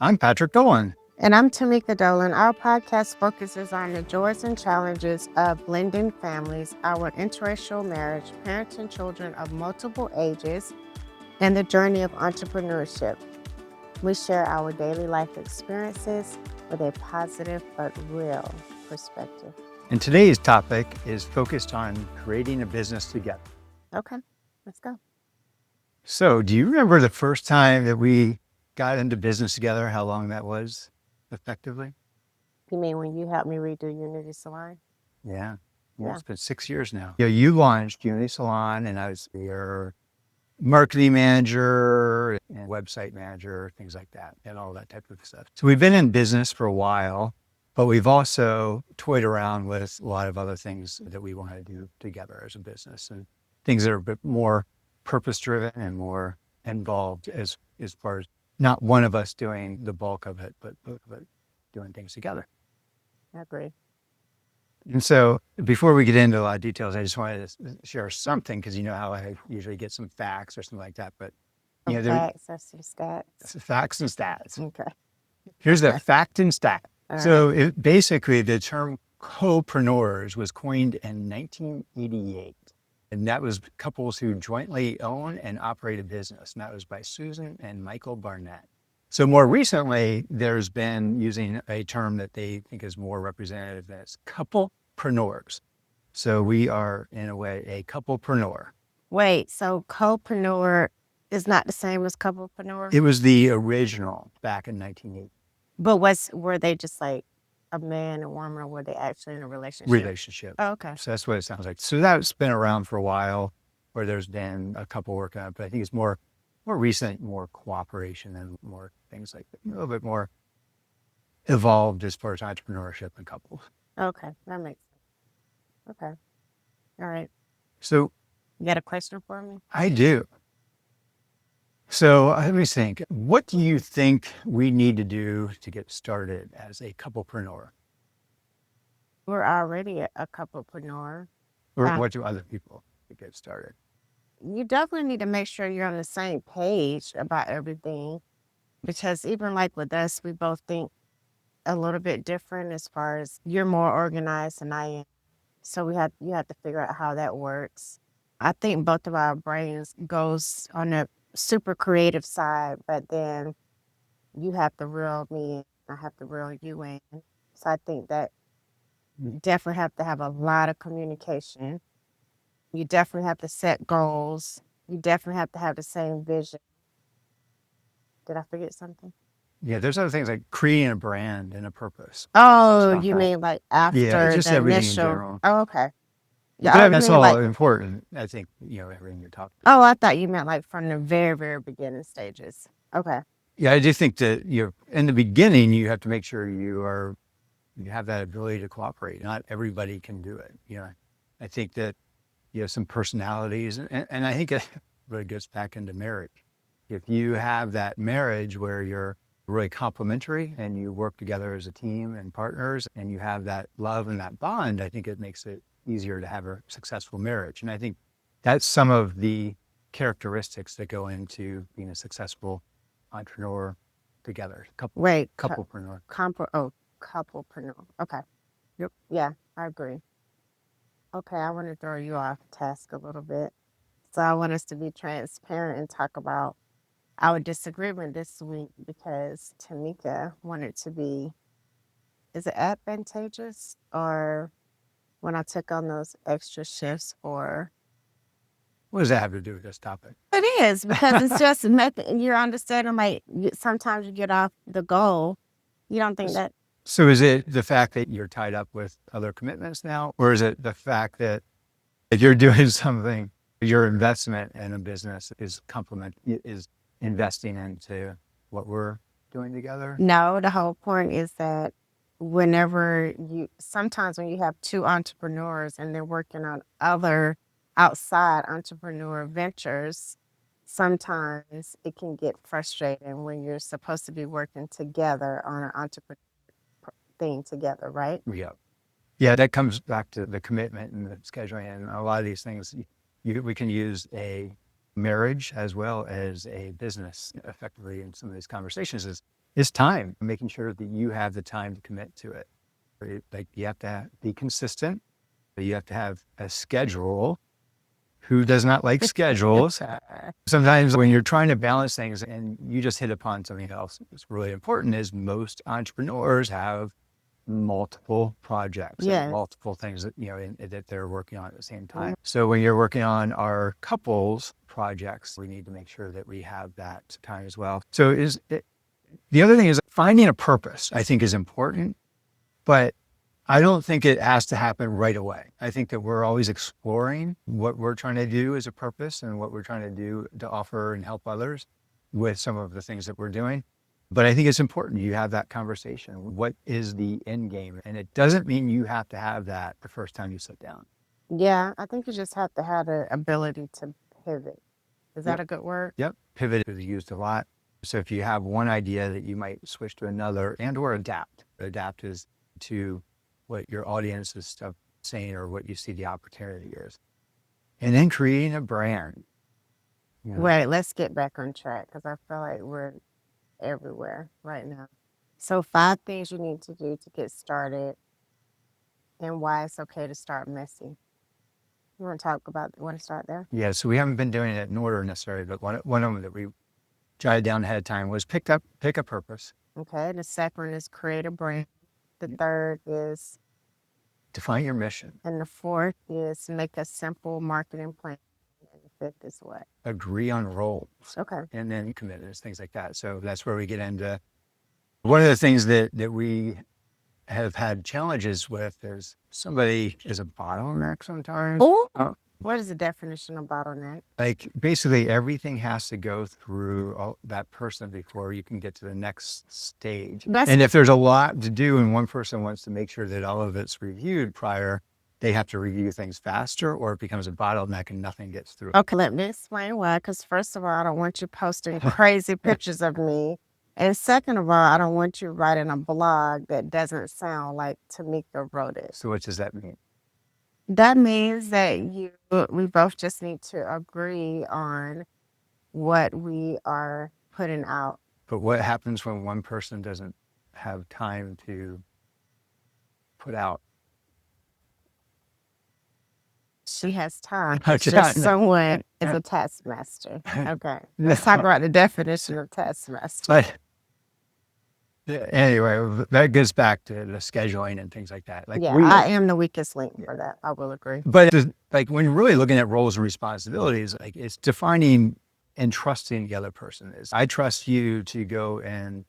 I'm Patrick Dolan. And I'm Tamekia Dolan. Our podcast focuses on the joys and challenges of blending families, our interracial marriage, parenting children of multiple ages, and the journey of entrepreneurship. We share our daily life experiences with a positive but real perspective. And today's topic is focused on creating a business together. Okay, let's go. So, do you remember the first time that we got into business together, how long that was effectively? You mean when you helped me redo Unity Salon? Yeah. Yeah. It's been 6 years now. You launched Unity Salon, and I was your marketing manager and website manager, things like that, and all that type of stuff. So we've been in business for a while, but we've also toyed around with a lot of other things that we want to do together as a business, and things that are a bit more purpose driven and more involved as far as not one of us doing the bulk of it, but both of it doing things together. I agree. And so before we get into a lot of details, I just wanted to share something because you know how I usually get some facts or something like that. But you know, there Facts, that's some stats. facts and stats. Okay. Here's the fact and stat. All So right. basically, the term couplepreneurs was coined in 1988. And that was couples who jointly own and operate a business. And that was by Susan and Michael Barnett. So more recently, there's been using a term that they think is more representative as couplepreneurs. So we are, in a way, a couplepreneur. Wait, so couplepreneur is not the same as couplepreneur? It was the original back in 1980. But were they just like a man and woman, or were they actually in a relationship? Oh, okay. So that's what it sounds like. So that's been around for a while, where there's been a couple working on it, but I think it's more recent, more cooperation and more things like that, a little bit more evolved as far as entrepreneurship and couples. Okay, that makes sense. Okay. All right. So You got a question for me? I do. So let me think. What do you think we need to do to get started as a couplepreneur? We're already a couplepreneur. Or Uh, what do other people to get started? you definitely need to make sure you're on the same page about everything, because even like with us, we both think a little bit different as far as you're more organized than I am. So you have to figure out how that works. I think both of our brains goes on the super creative side, but then you have the real me, and I have the real you in. So I think that you definitely have to have a lot of communication. You definitely have to set goals. You definitely have to have the same vision. Did I forget something? Yeah, there's other things like creating a brand and a purpose. Oh, Stuff you like mean like yeah, after just the everything in initial? general. Oh, okay. But Yeah, I oh, mean, you that's mean all like, important. I think, everything you're talking about. oh, I thought you meant like from the very, very beginning stages. Okay. Yeah, I do think that you're in the beginning, you have to make sure you have that ability to cooperate. Not everybody can do it. I think that you have some personalities, and I think it really goes back into marriage. If you have that marriage where you're really complementary and you work together as a team and partners and you have that love and that bond, I think it makes it easier to have a successful marriage. And I think that's some of the characteristics that go into being a successful entrepreneur together, Wait, couplepreneur. couplepreneur. Okay. Yep. Yeah, I agree. Okay, I want to throw you off task a little bit. So I want us to be transparent and talk about our disagreement this week, because Tamika wanted to be, is it advantageous, or when I took on those extra shifts for, What does that have to do with this topic? it is because it's just method. You're understanding, like sometimes you get off the goal. You don't think that? So is it the fact that you're tied up with other commitments now, or is it the fact that if you're doing something, your investment in a business is investing into what we're doing together? No, the whole point is that sometimes when you have two entrepreneurs and they're working on other outside entrepreneur ventures, sometimes it can get frustrating when you're supposed to be working together on an entrepreneur thing together, right? Yeah. Yeah, that comes back to the commitment and the scheduling and a lot of these things. We can use a marriage as well as a business effectively in some of these conversations. Is is time, making sure that you have the time to commit to it. Like you have to be consistent, but you have to have a schedule. Who does not like schedules? Sometimes when you're trying to balance things, and you just hit upon something else that's really important, is most entrepreneurs have multiple projects and Yeah. multiple things that, that they're working on at the same time. So when you're working on our couples projects, we need to make sure that we have that time as well. So the other thing is finding a purpose, I think, is important, but I don't think it has to happen right away. I think that we're always exploring what we're trying to do as a purpose and what we're trying to do to offer and help others with some of the things that we're doing. But I think it's important you have that conversation. What is the end game? And it doesn't mean you have to have that the first time you sit down. Yeah, I think you just have to have the ability to pivot. Is that Yep. a good word? Yep. Pivot is used a lot. So if you have one idea that you might switch to another and or adapt. Adapt is to what your audience is saying or what you see the opportunity is. And then creating a brand. Wait, let's get back on track because I feel like we're everywhere right now. So 5 things you need to do to get started and why it's okay to start messy. You want to start there? Yeah, so we haven't been doing it in order necessarily, but one of them that we jotted down ahead of time was pick a purpose. Okay. The second is create a brand. The third is, Define your mission. and the fourth is make a simple marketing plan. And the fifth is what? Agree on roles. Okay. And then commitments, things like that. So that's where we get into one of the things that we have had challenges with is somebody is a bottleneck sometimes. Oh, what is the definition of bottleneck? Like basically everything has to go through that person before you can get to the next stage. And if there's a lot to do and one person wants to make sure that all of it's reviewed prior, they have to review things faster or it becomes a bottleneck and nothing gets through. Okay, let me explain why. Because first of all, I don't want you posting crazy pictures of me. And second of all, I don't want you writing a blog that doesn't sound like Tamekia wrote it. So what does that mean? That means that we both just need to agree on what we are putting out. But what happens when one person doesn't have time to put out? She has time. Oh, It's just someone is a taskmaster. Okay. Let's talk about the definition of taskmaster. But anyway, that goes back to the scheduling and things like that. Like yeah, I am the weakest link for that. I will agree. But like when you're really looking at roles and responsibilities, like it's defining and trusting the other person. I trust you to go and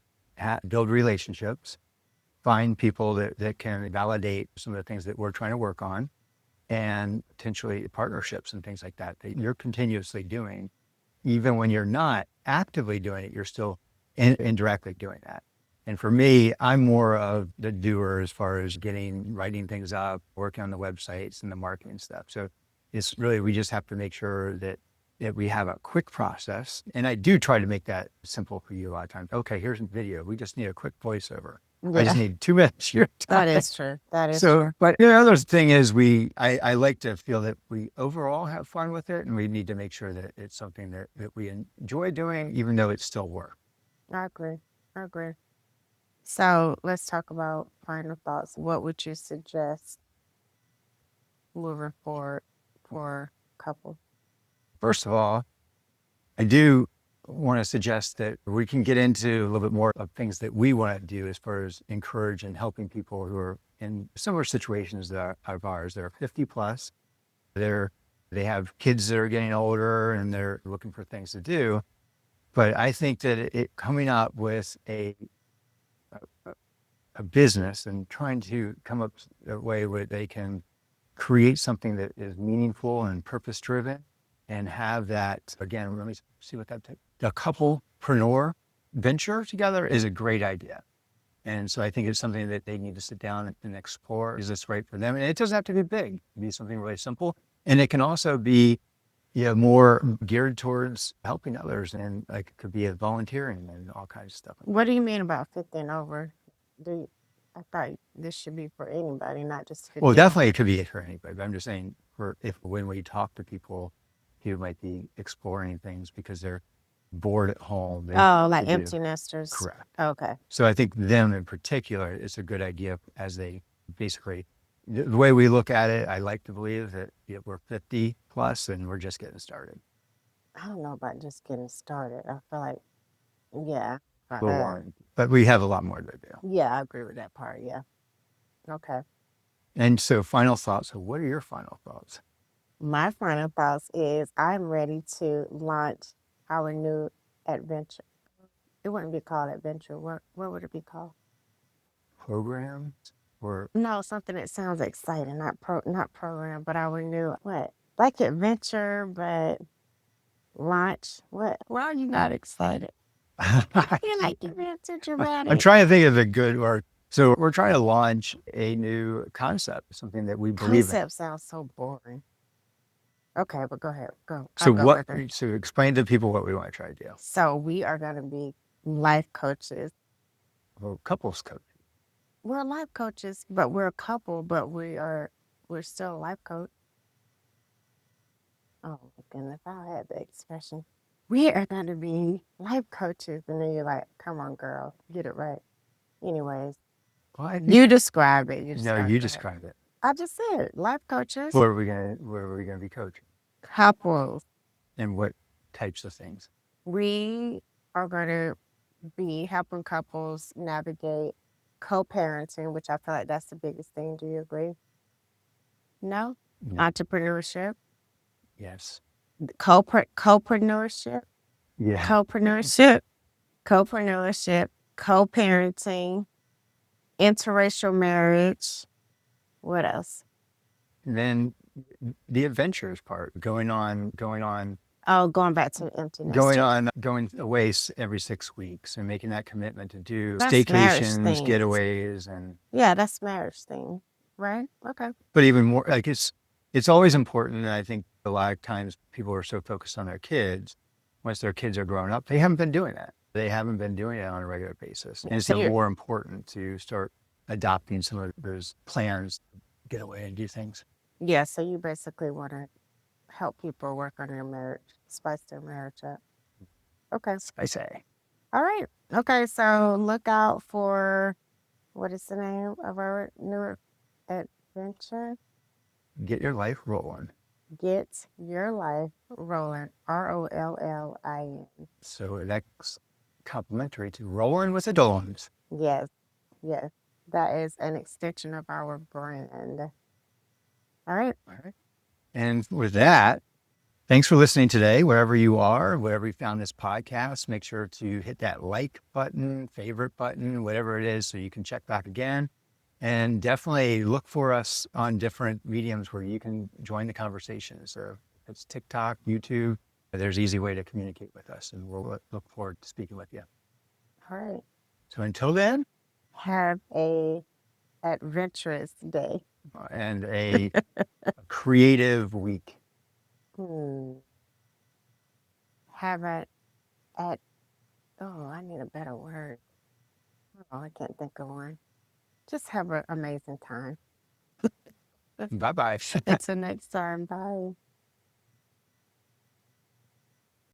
build relationships, find people that can validate some of the things that we're trying to work on, and potentially partnerships and things like that you're continuously doing. Even when you're not actively doing it, you're still indirectly doing that. And for me, I'm more of the doer as far as writing things up, working on the websites and the marketing stuff. So it's really, we just have to make sure that we have a quick process. And I do try to make that simple for you a lot of times. Okay, here's a video. We just need a quick voiceover. Yeah. I just need 2 minutes of your time. That is true. That is true. But the other thing is I like to feel that we overall have fun with it, and we need to make sure that it's something that we enjoy doing, even though it's still work. I agree. So let's talk about final thoughts. What would you suggest moving forward for couples? First of all, I do want to suggest that we can get into a little bit more of things that we want to do as far as encourage and helping people who are in similar situations of ours. They're 50 plus. They have kids that are getting older and they're looking for things to do. But I think that coming up with a business and trying to come up with a way where they can create something that is meaningful and purpose driven and have that, again, let me see what the couplepreneur venture together is a great idea. And so I think it's something that they need to sit down and explore. Is this right for them? And it doesn't have to be big. It can be something really simple. And it can also be more geared towards helping others. And like it could be a volunteering and all kinds of stuff. What do you mean about 50 and over? I thought this should be for anybody, not just 50. Well, definitely it could be for anybody. But I'm just saying when we talk to people who might be exploring things because they're bored at home. Oh, like they do. empty nesters. Correct. Okay. So I think them in particular, it's a good idea as they basically, the way we look at it, I like to believe that we're 50 plus and we're just getting started. I don't know about just getting started. I feel like, yeah. But we have a lot more to do. Yeah, I agree with that part. Yeah. Okay. And so final thoughts. So what are your final thoughts? My final thoughts is I'm ready to launch our new adventure. It wouldn't be called adventure. What would it be called? Programs or No, something that sounds exciting, not program, but our new what? Like adventure, but launch. What? Why are you not excited? You like adventure dramatic. I'm trying to think of a good word. So we're trying to launch a new concept, something that we believe in. Concept sounds so boring. Okay, but go ahead. Go. So I'll go what? with it. So explain to people what we want to try to do. So we are going to be life coaches. Well, couples coach. We're life coaches, but we're a couple, but we're still a life coach. Oh my goodness, I had the expression. We are going to be life coaches, and then you're like, "Come on, girl, get it right." Anyways, Well, you describe it. you Go ahead. described it. I just said life coaches, Where are we gonna be coaching? couples. And what types of things? We are going to be helping couples navigate co-parenting, which I feel like that's the biggest thing. Do you agree? No? No. Entrepreneurship, Yes. couplepreneurship, Yeah. copreneurship, co-parenting, interracial marriage. What else? And then the adventures part, going Oh, going back to empty nester. going away every 6 weeks and making that commitment to do That's marriage staycations, things. getaways, and Yeah, that's marriage thing, right? Okay. but even more like it's always important. And I think a lot of times people are so focused on their kids. Once their kids are grown up, they haven't been doing that. They haven't been doing it on a regular basis. And it's So you're- more important to start adopting some of those plans, get away and do things. Yeah, so you basically want to help people work on their marriage, spice their marriage up. Okay. I say, All right. Okay, so look out for, what is the name of our new adventure? get your life rolling. Get your life rolling. ROLLIN. So that's complimentary to Rollin With the Dolans. Yes, yes. That is an extension of our brand. All right. All right. And with that, thanks for listening today, wherever you are, wherever you found this podcast. Make sure to hit that like button, favorite button, whatever it is, so you can check back again. And definitely look for us on different mediums where you can join the conversation. So it's TikTok, YouTube. There's an easy way to communicate with us, and we'll look forward to speaking with you. All right. So until then, Have a adventurous day. and a creative week. Have I need a better word. Oh, I can't think of one. Just have an amazing time. Bye-bye. Until next time. Bye.